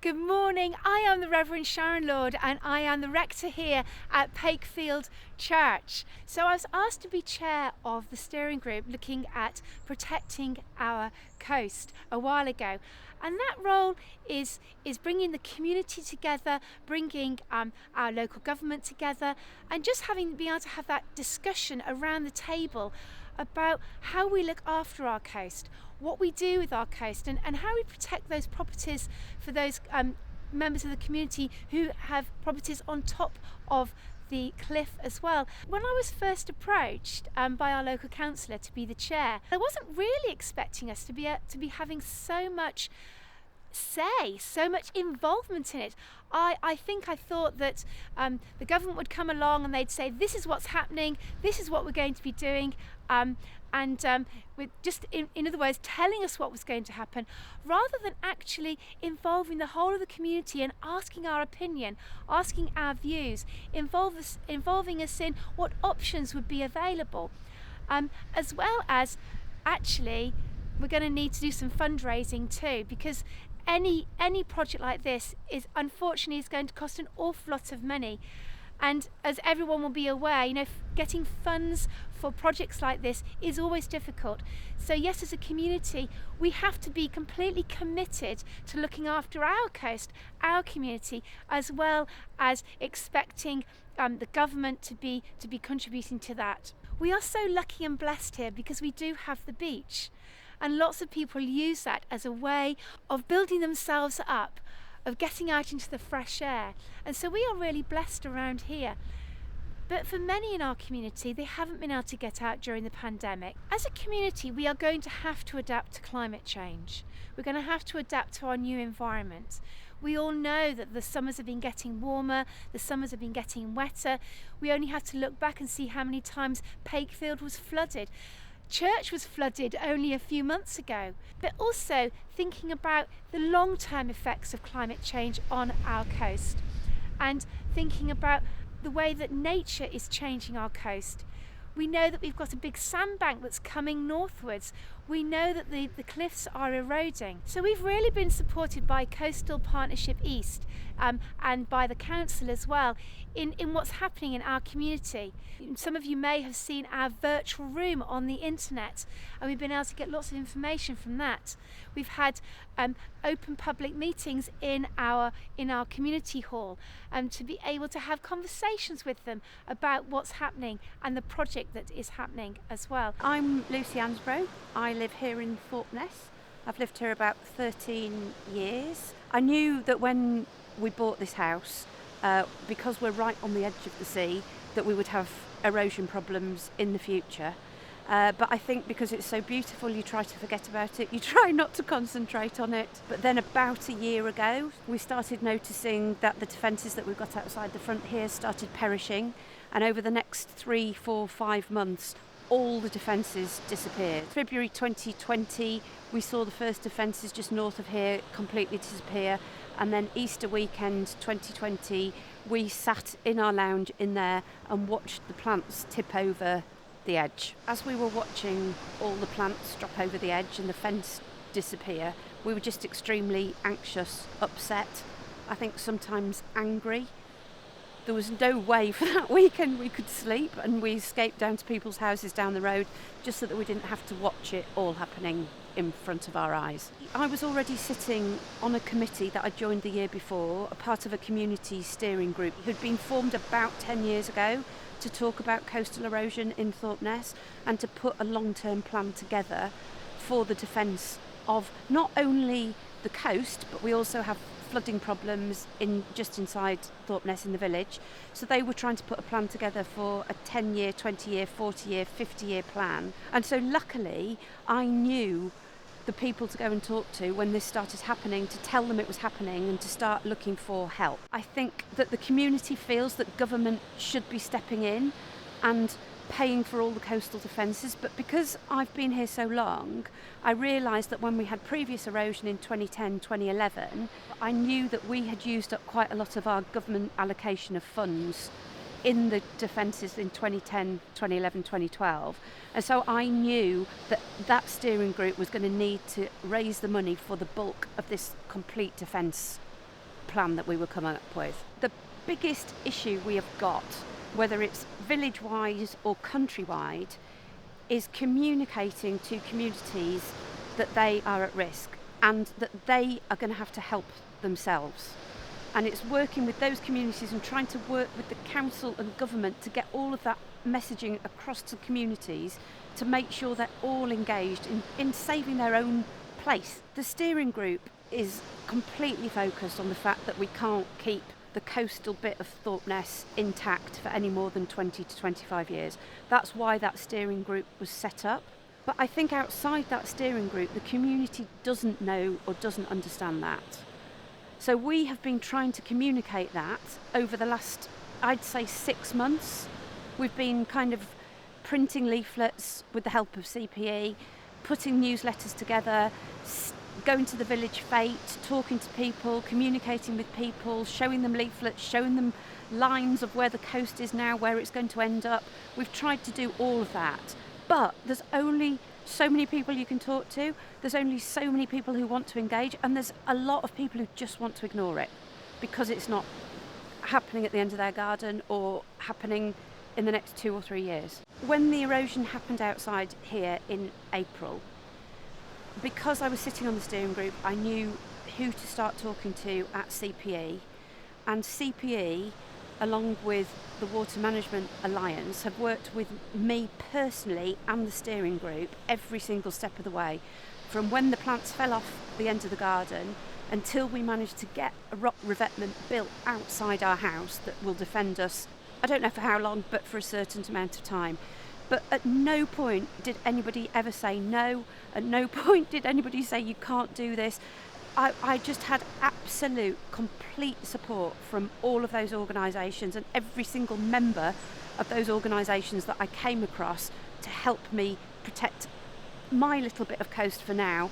Good morning. I am the Reverend Sharon Lord and I am the rector here at Pakefield Church. So I was asked to be chair of the steering group looking at protecting our coast a while ago. And that role is bringing the community together, bringing our local government together, and just being able to have that discussion around the table about how we look after our coast, what we do with our coast, and how we protect those properties for those members of the community who have properties on top of the cliff as well. When I was first approached by our local councillor to be the chair, I wasn't really expecting us to be having so much say, so much involvement in it. I thought that the government would come along and they'd say, this is what's happening, this is what we're going to be doing, with just in other words telling us what was going to happen, rather than actually involving the whole of the community and asking our opinion, asking our views, involving us in what options would be available, as well as actually we're going to need to do some fundraising too, because any project like this is unfortunately going to cost an awful lot of money. And as everyone will be aware, getting funds for projects like this is always difficult. So yes, as a community, we have to be completely committed to looking after our coast, our community, as well as expecting the government to be contributing to that. We are so lucky and blessed here because we do have the beach. And lots of people use that as a way of building themselves up, of getting out into the fresh air. And so we are really blessed around here. But for many in our community, they haven't been able to get out during the pandemic. As a community, we are going to have to adapt to climate change. We're going to have to adapt to our new environment. We all know that the summers have been getting warmer, the summers have been getting wetter. We only have to look back and see how many times Pakefield was flooded. Church was flooded only a few months ago. But also thinking about the long-term effects of climate change on our coast, and thinking about the way that nature is changing our coast. We know that we've got a big sandbank that's coming northwards. We know that the cliffs are eroding. So we've really been supported by Coastal Partnership East and by the council as well in what's happening in our community. Some of you may have seen our virtual room on the internet, and we've been able to get lots of information from that. We've had open public meetings in our community hall to be able to have conversations with them about what's happening and the project that is happening as well. I'm Lucy Ansbro. I live here in Thorpeness. I've lived here about 13 years. I knew that when we bought this house, because we're right on the edge of the sea, that we would have erosion problems in the future. But I think because it's so beautiful, you try to forget about it. You try not to concentrate on it. But then about a year ago, we started noticing that the defences that we've got outside the front here started perishing. And over the next 3, 4, 5 months, all the defences disappeared. February 2020, we saw the first defences just north of here completely disappear. And then Easter weekend 2020, we sat in our lounge in there and watched the plants tip over the edge. As we were watching all the plants drop over the edge and the fence disappear, we were just extremely anxious, upset, I think sometimes angry. There was no way for that weekend we could sleep, and we escaped down to people's houses down the road just so that we didn't have to watch it all happening in front of our eyes. I was already sitting on a committee that I joined the year before, a part of a community steering group who'd been formed about 10 years ago to talk about coastal erosion in Thorpeness and to put a long-term plan together for the defence of not only the coast, but we also have flooding problems just inside Thorpeness in the village. So they were trying to put a plan together for a 10-year, 20-year, 40-year, 50-year plan. And so luckily I knew the people to go and talk to when this started happening, to tell them it was happening and to start looking for help. I think that the community feels that government should be stepping in and paying for all the coastal defences, but because I've been here so long, I realised that when we had previous erosion in 2010, 2011, I knew that we had used up quite a lot of our government allocation of funds in the defences in 2010, 2011, 2012. And so I knew that that steering group was going to need to raise the money for the bulk of this complete defence plan that we were coming up with. The biggest issue we have got, whether it's village-wide or country-wide, is communicating to communities that they are at risk and that they are going to have to help themselves. And it's working with those communities and trying to work with the council and government to get all of that messaging across to communities to make sure they're all engaged in saving their own place. The steering group is completely focused on the fact that we can't keep the coastal bit of Thorpeness intact for any more than 20 to 25 years. That's why that steering group was set up. But I think outside that steering group, the community doesn't know or doesn't understand that. So we have been trying to communicate that over the last, I'd say, 6 months. We've been kind of printing leaflets with the help of CPE, putting newsletters together, going to the village fete, talking to people, communicating with people, showing them leaflets, showing them lines of where the coast is now, where it's going to end up. We've tried to do all of that. But there's only so many people you can talk to, there's only so many people who want to engage, and there's a lot of people who just want to ignore it because it's not happening at the end of their garden or happening in the next 2 or 3 years. When the erosion happened outside here in April, because I was sitting on the steering group, I knew who to start talking to at CPE, and CPE, along with the Water Management Alliance, have worked with me personally and the steering group every single step of the way, from when the plants fell off the end of the garden until we managed to get a rock revetment built outside our house that will defend us, I don't know for how long, but for a certain amount of time. But at no point did anybody ever say no, at no point did anybody say you can't do this. I just had absolute, complete support from all of those organisations and every single member of those organisations that I came across to help me protect my little bit of coast for now.